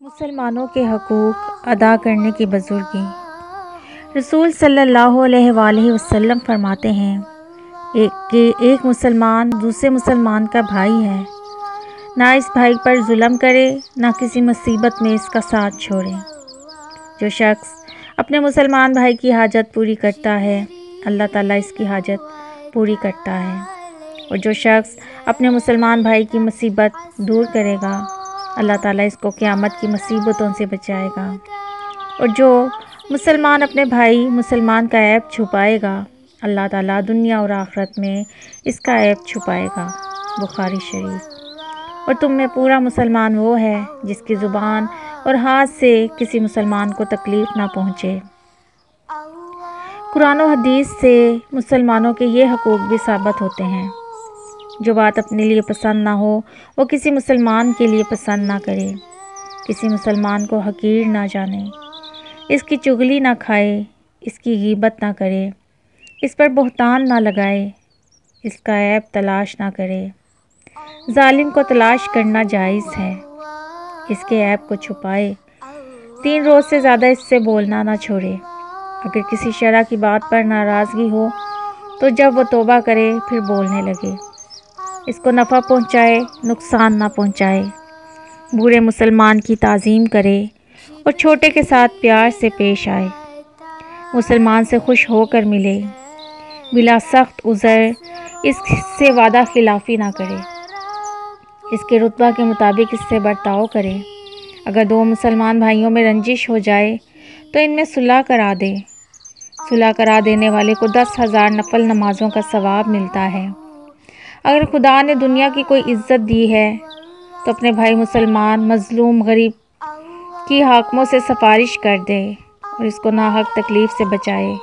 مسلمانوں کے حقوق ادا کرنے کی بزرگی۔ رسول صلی اللہ علیہ وآلہ وسلم فرماتے ہیں کہ ایک مسلمان دوسرے مسلمان کا بھائی ہے، نہ اس بھائی پر ظلم کرے، نہ کسی مصیبت میں اس کا ساتھ چھوڑے۔ جو شخص اپنے مسلمان بھائی کی حاجت پوری کرتا ہے، اللہ تعالیٰ اس کی حاجت پوری کرتا ہے، اور جو شخص اپنے مسلمان بھائی کی مصیبت دور کرے گا، اللہ تعالیٰ اس کو قیامت کی مصیبتوں سے بچائے گا، اور جو مسلمان اپنے بھائی مسلمان کا عیب چھپائے گا، اللہ تعالیٰ دنیا اور آخرت میں اس کا عیب چھپائے گا۔ بخاری شریف۔ اور تم میں پورا مسلمان وہ ہے جس کی زبان اور ہاتھ سے کسی مسلمان کو تکلیف نہ پہنچے۔ قرآن و حدیث سے مسلمانوں کے یہ حقوق بھی ثابت ہوتے ہیں۔ جو بات اپنے لیے پسند نہ ہو وہ کسی مسلمان کے لیے پسند نہ کرے، کسی مسلمان کو حقیر نہ جانے، اس کی چغلی نہ کھائے، اس کی غیبت نہ کرے، اس پر بہتان نہ لگائے، اس کا عیب تلاش نہ کرے۔ ظالم کو تلاش کرنا جائز ہے، اس کے عیب کو چھپائے۔ 3 روز سے زیادہ اس سے بولنا نہ چھوڑے۔ اگر کسی شرع کی بات پر ناراضگی ہو تو جب وہ توبہ کرے پھر بولنے لگے۔ اس کو نفع پہنچائے، نقصان نہ پہنچائے۔ بوڑھے مسلمان کی تعظیم کرے اور چھوٹے کے ساتھ پیار سے پیش آئے۔ مسلمان سے خوش ہو کر ملے، بلا سخت عذر اس سے وعدہ خلافی نہ کرے، اس کے رتبہ کے مطابق اس سے برتاؤ کرے۔ اگر 2 مسلمان بھائیوں میں رنجش ہو جائے تو ان میں صلح کرا دے۔ صلح کرا دینے والے کو 10,000 نفل نمازوں کا ثواب ملتا ہے۔ اگر خدا نے دنیا کی کوئی عزت دی ہے تو اپنے بھائی مسلمان مظلوم غریب کی حاکموں سے سفارش کر دے اور اس کو ناحق تکلیف سے بچائے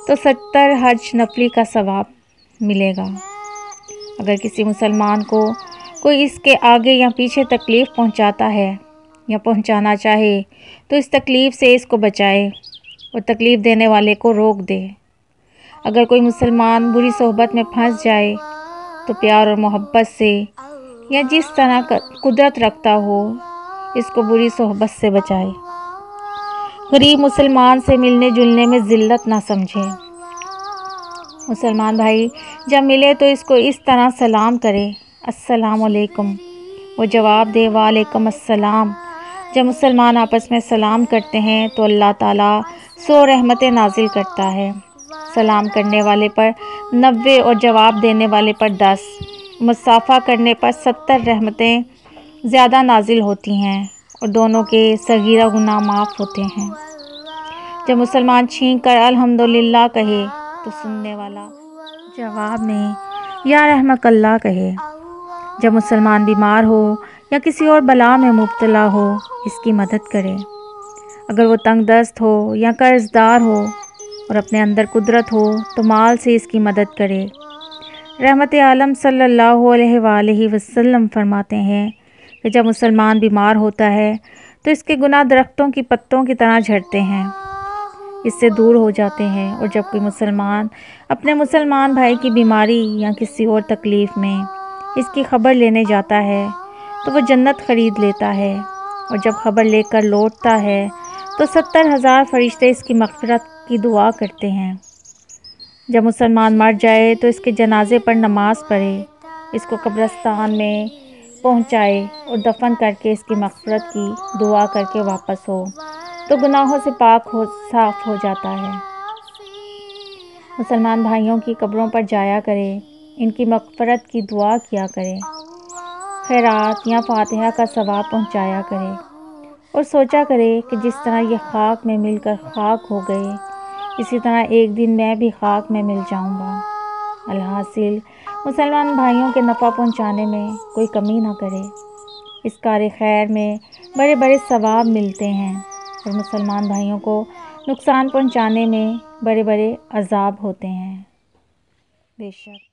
تو 70 حج نفلی کا ثواب ملے گا۔ اگر کسی مسلمان کو کوئی اس کے آگے یا پیچھے تکلیف پہنچاتا ہے یا پہنچانا چاہے تو اس تکلیف سے اس کو بچائے اور تکلیف دینے والے کو روک دے۔ اگر کوئی مسلمان بری صحبت میں پھنس جائے تو پیار اور محبت سے یا جس طرح قدرت رکھتا ہو اس کو بری صحبت سے بچائے۔ غریب مسلمان سے ملنے جلنے میں ذلت نہ سمجھے۔ مسلمان بھائی جب ملے تو اس کو اس طرح سلام کرے، السلام علیکم، وہ جواب دے وعلیکم السلام۔ جب مسلمان آپس میں سلام کرتے ہیں تو اللہ تعالیٰ 100 رحمتیں نازل کرتا ہے۔ سلام کرنے والے پر 90 اور جواب دینے والے پر 10، مصافحہ کرنے پر 70 رحمتیں زیادہ نازل ہوتی ہیں اور دونوں کے صغیرہ گناہ معاف ہوتے ہیں۔ جب مسلمان چھینک کر الحمدللہ کہے تو سننے والا جواب میں یا رحمک اللہ کہے۔ جب مسلمان بیمار ہو یا کسی اور بلا میں مبتلا ہو اس کی مدد کرے۔ اگر وہ تنگ دست ہو یا قرض دار ہو اور اپنے اندر قدرت ہو تو مال سے اس کی مدد کرے۔ رحمت عالم صلی اللہ علیہ وآلہ وسلم فرماتے ہیں کہ جب مسلمان بیمار ہوتا ہے تو اس کے گناہ درختوں کی پتوں کی طرح جھڑتے ہیں، اس سے دور ہو جاتے ہیں، اور جب کوئی مسلمان اپنے مسلمان بھائی کی بیماری یا کسی اور تکلیف میں اس کی خبر لینے جاتا ہے تو وہ جنت خرید لیتا ہے، اور جب خبر لے کر لوٹتا ہے تو 70,000 فرشتے اس کی مغفرت کی دعا کرتے ہیں۔ جب مسلمان مر جائے تو اس کے جنازے پر نماز پڑھے، اس کو قبرستان میں پہنچائے اور دفن کر کے اس کی مغفرت کی دعا کر کے واپس ہو تو گناہوں سے پاک صاف ہو جاتا ہے۔ مسلمان بھائیوں کی قبروں پر جایا کرے، ان کی مغفرت کی دعا کیا کرے، خیرات یا فاتحہ کا ثواب پہنچایا کرے، اور سوچا کرے کہ جس طرح یہ خاک میں مل کر خاک ہو گئے اسی طرح ایک دن میں بھی خاک میں مل جاؤں گا۔ الحاصل مسلمان بھائیوں کے نفع پہنچانے میں کوئی کمی نہ کرے۔ اس کار خیر میں بڑے بڑے ثواب ملتے ہیں اور مسلمان بھائیوں کو نقصان پہنچانے میں بڑے بڑے عذاب ہوتے ہیں۔ بے شک